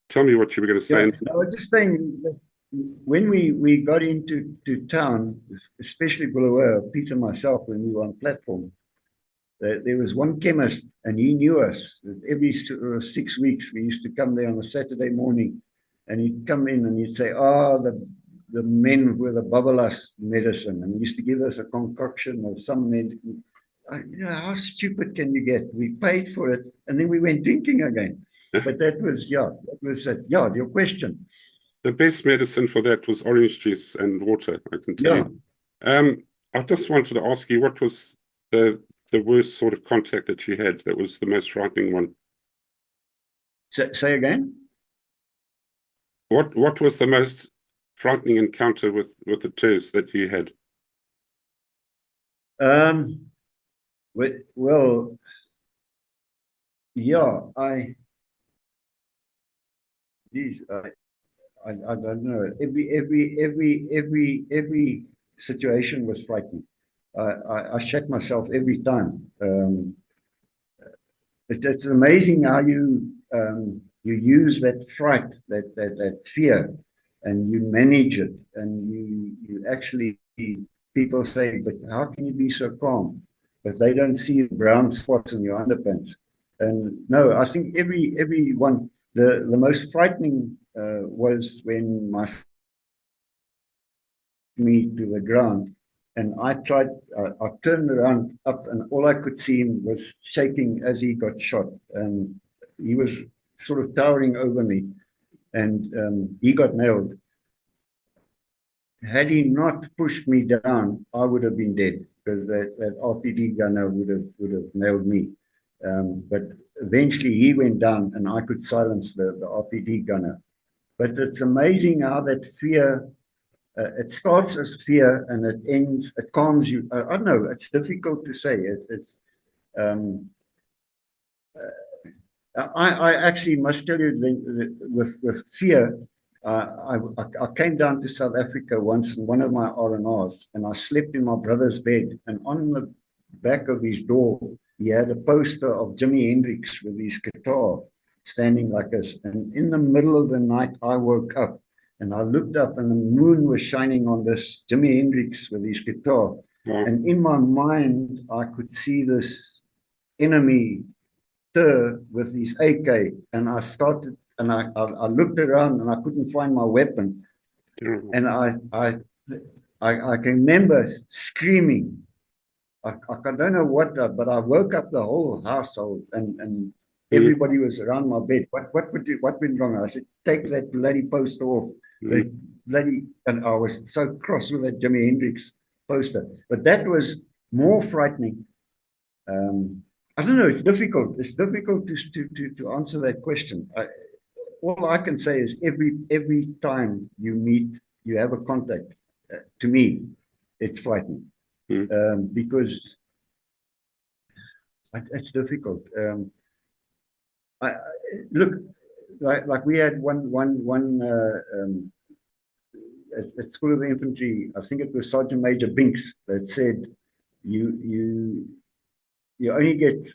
Tell me what you were going to say. Yeah, I was just saying that when we got into town, especially Bulawayo, Peter and myself, when we were on platform, there was one chemist, and he knew us. Every 6 weeks, we used to come there on a Saturday morning, and he'd come in and he'd say, the men with the bubblus medicine, and he used to give us a concoction of some medicine. How stupid can you get? We paid for it, and then we went drinking again. But that was your question. The best medicine for that was orange juice and water, I can tell you. I just wanted to ask you, what was the worst sort of contact that you had that was the most frightening one? Say again? What was the most frightening encounter with the tours that you had? Well, yeah, I don't know. Every situation was frightening. I shut myself every time. It's amazing how you use that fright, that fear, and you manage it, and you actually, people say, but how can you be so calm? But they don't see the brown spots in your underpants. And no, I think everyone, the most frightening was when me to the ground, and I turned around up, and all I could see him was shaking as he got shot. And he was sort of towering over me, and he got nailed. Had he not pushed me down, I would have been dead, because that RPD gunner would have nailed me. But eventually he went down, and I could silence the RPD gunner. But it's amazing how that fear, it starts as fear and it calms you. I don't know, it's difficult to say. I actually must tell you, with fear, I came down to South Africa once in one of my R&Rs, and I slept in my brother's bed, and on the back of his door, he had a poster of Jimi Hendrix with his guitar standing like this. And in the middle of the night, I woke up, and I looked up, and the moon was shining on this Jimi Hendrix with his guitar. Yeah. And in my mind, I could see this enemy with his AK, and I started, and I looked around, and I couldn't find my weapon. And I can remember screaming. I don't know what, but I woke up the whole household, and everybody was around my bed. What went wrong? I said, take that bloody poster off. And I was so cross with that Jimi Hendrix poster. But that was more frightening. I don't know. It's difficult. It's difficult to answer that question. All I can say is every time you have a contact. To me, it's frightening. Because it's difficult. Look, like we had one at School of Infantry. I think it was Sergeant Major Binks that said, you only get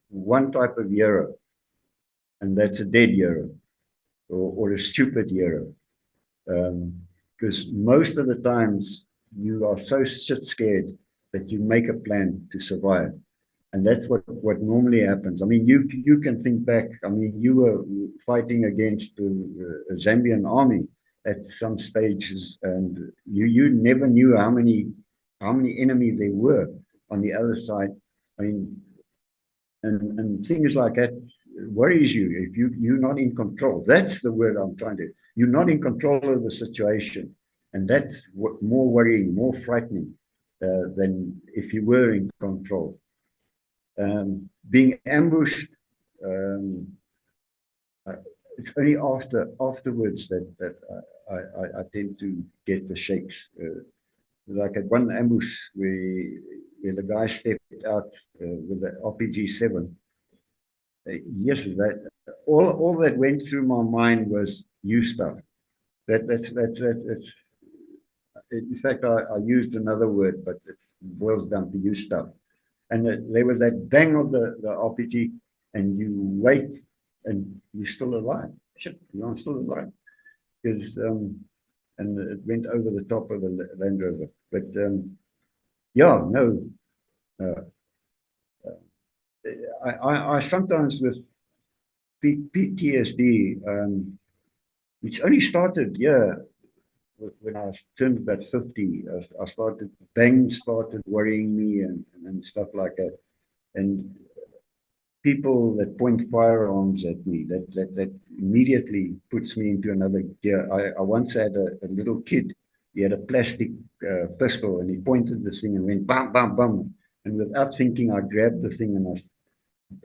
one type of hero, and that's a dead hero, or a stupid hero. Because most of the times you are so shit scared that you make a plan to survive. And that's what normally happens. I mean, you can think back. I mean, you were fighting against the Zambian army at some stages, and you never knew how many enemy there were on the other side. I mean, and things like that worries you if you're not in control. That's the word I'm trying to. You're not in control of the situation, and that's more worrying, more frightening than if you were in control. Being ambushed, it's only afterwards that I tend to get the shakes. Like at one ambush where the guy stepped out with the RPG-7. Yes, that all that went through my mind was you stuff. That's in fact I used another word, but it boils down to you stuff. And there was that bang of the RPG, and you wait, and you're still alive. Shit, you're still alive. Because and it went over the top of the Land Rover. But yeah, no. I sometimes with PTSD, which only started, when I turned about 50, I started, bangs started worrying me and stuff like that. And people that point firearms at me, that immediately puts me into another gear. I once had a little kid. He had a plastic pistol, and he pointed the thing and went bam, bam, bam. And without thinking, I grabbed the thing and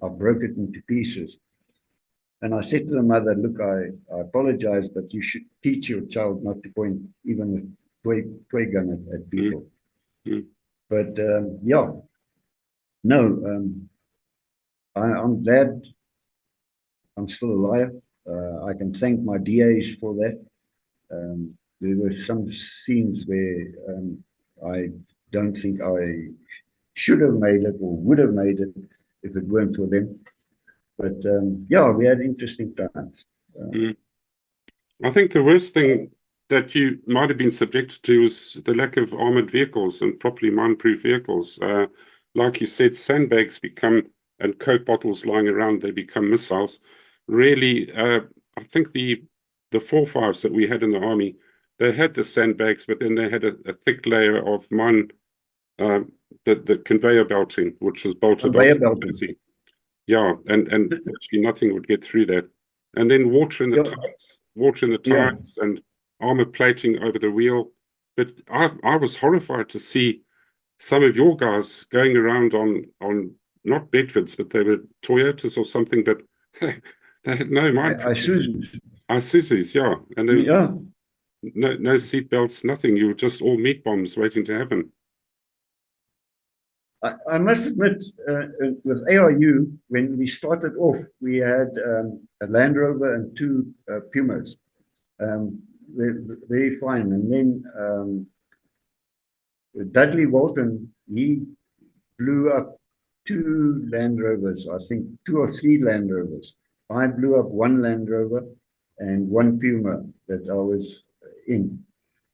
I broke it into pieces. And I said to the mother, look, I apologize, but you should teach your child not to point even a toy gun at people. Mm. But yeah, no, I'm glad I'm still alive. I can thank my DAs for that. There were some scenes where I don't think I should have made it or would have made it if it weren't for them. But yeah, we had interesting times. I think the worst thing that you might have been subjected to was the lack of armored vehicles and properly mine-proof vehicles. Like you said, sandbags become, and Coke bottles lying around, they become missiles. Really, I think the 4.5s that we had in the army, they had the sandbags, but then they had a thick layer of mine, the conveyor belting, which was bolted off. Yeah, and virtually nothing would get through that. And then water in the tires, and armor plating over the wheel. But I was horrified to see some of your guys going around on not Bedfords, but they were Toyotas or something, but they had no mind. Isuzus, yeah. And they no seat belts, nothing. You were just all meat bombs waiting to happen. I must admit, with ARU, when we started off, we had a Land Rover and 2 Pumas. Very fine. And then Dudley Walton, he blew up 2 Land Rovers, I think 2 or 3 Land Rovers. I blew up 1 Land Rover and 1 Puma that I was in.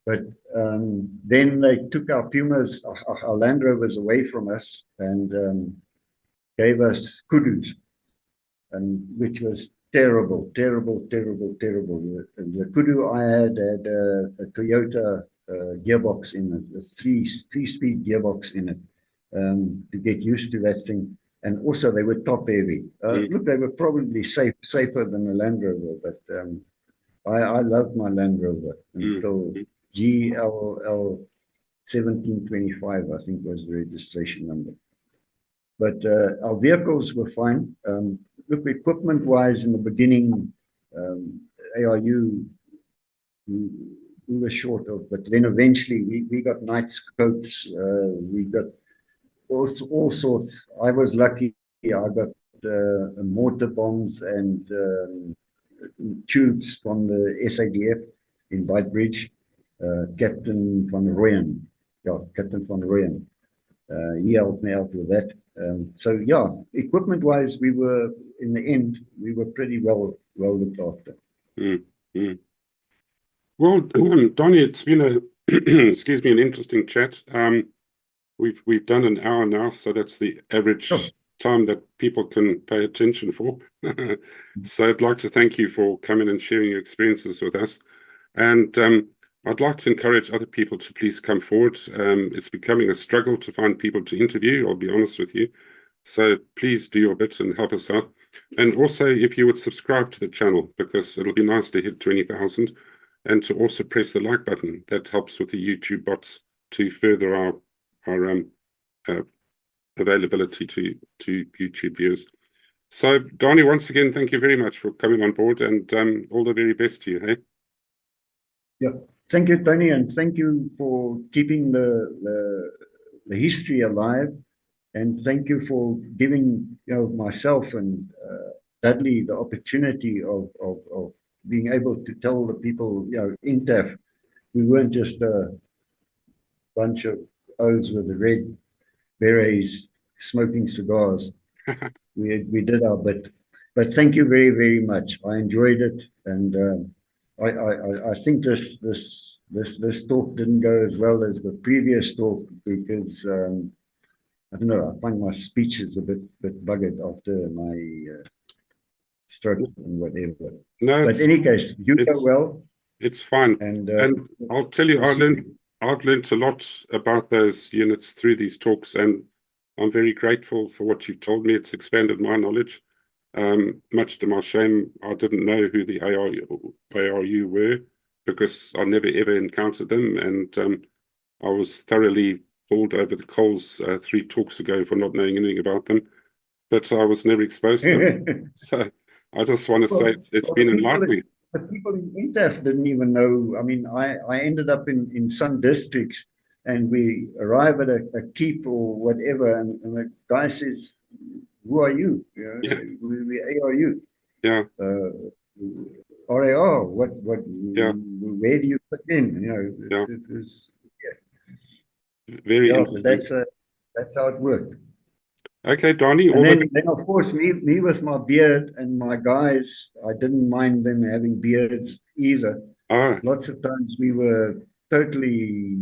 But then they took our Pumas, our Land Rovers away from us and gave us Kudus, and which was terrible. The Kudu I had a Toyota gearbox in it, a three-speed gearbox in it, to get used to that thing. And also they were top heavy. Look, they were probably safer than a Land Rover, but I loved my Land Rover until GLL 1725, I think was the registration number. But our vehicles were fine. Look, equipment-wise, in the beginning, ARU, we were short of, but then eventually we got night scopes, we got all sorts. I was lucky, I got mortar bombs and tubes from the SADF in Beitbridge. Captain van Rooyen. Yeah, Captain van Rooyen. He helped me out with that. So yeah, equipment-wise, we were, in the end, we were pretty well looked after. Well, Danie, it's been excuse me, an interesting chat. We've done an hour now, so that's the average time that people can pay attention for. So I'd like to thank you for coming and sharing your experiences with us. And I'd like to encourage other people to please come forward. It's becoming a struggle to find people to interview, I'll be honest with you. So please do your bit and help us out. And also, if you would subscribe to the channel, because it'll be nice to hit 20,000, and to also press the like button. That helps with the YouTube bots to further our availability to YouTube viewers. So, Danie, once again, thank you very much for coming on board, and all the very best to you. Hey? Yeah, thank you, Tony, and thank you for keeping the history alive, and thank you for giving myself and Dudley the opportunity of being able to tell the people, in TAF, we weren't just a bunch of O's with the red berets smoking cigars. we did our bit, but thank you very, very much. I enjoyed it, and I think this talk didn't go as well as the previous talk because I don't know. I find my speech is a bit buggered after my stroke and whatever. No, but in any case, you go well. It's fine, and I'll tell you, I've learned a lot about those units through these talks, and I'm very grateful for what you've told me. It's expanded my knowledge. Much to my shame, I didn't know who the ARU were, because I never ever encountered them, and I was thoroughly pulled over the coals 3 talks ago for not knowing anything about them, but I was never exposed to them. So I just want to say it's been enlightening. The people in Intaf didn't even know. I mean, I ended up in some districts, and we arrive at a keep or whatever, and the guy says, "Who are you?" Yeah. So we ARU. Yeah. RAR. What? Yeah. Where do you fit in? Yeah. It was very interesting. That's how it worked. Okay, Danie. And then of course, me with my beard and my guys, I didn't mind them having beards either. Lots of times we were totally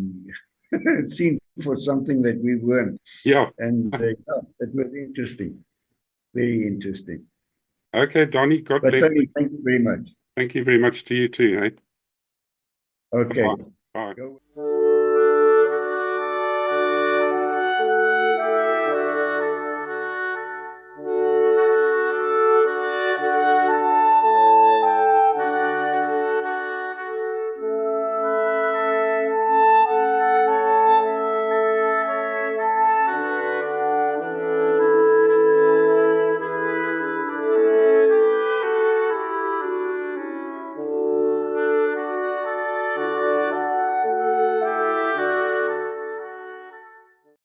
seen for something that we weren't. Yeah. And it was interesting. Very interesting. Okay, Danie, God bless Tony, you. thank you very much. Thank you very much to you too, eh? Okay. Bye. Bye.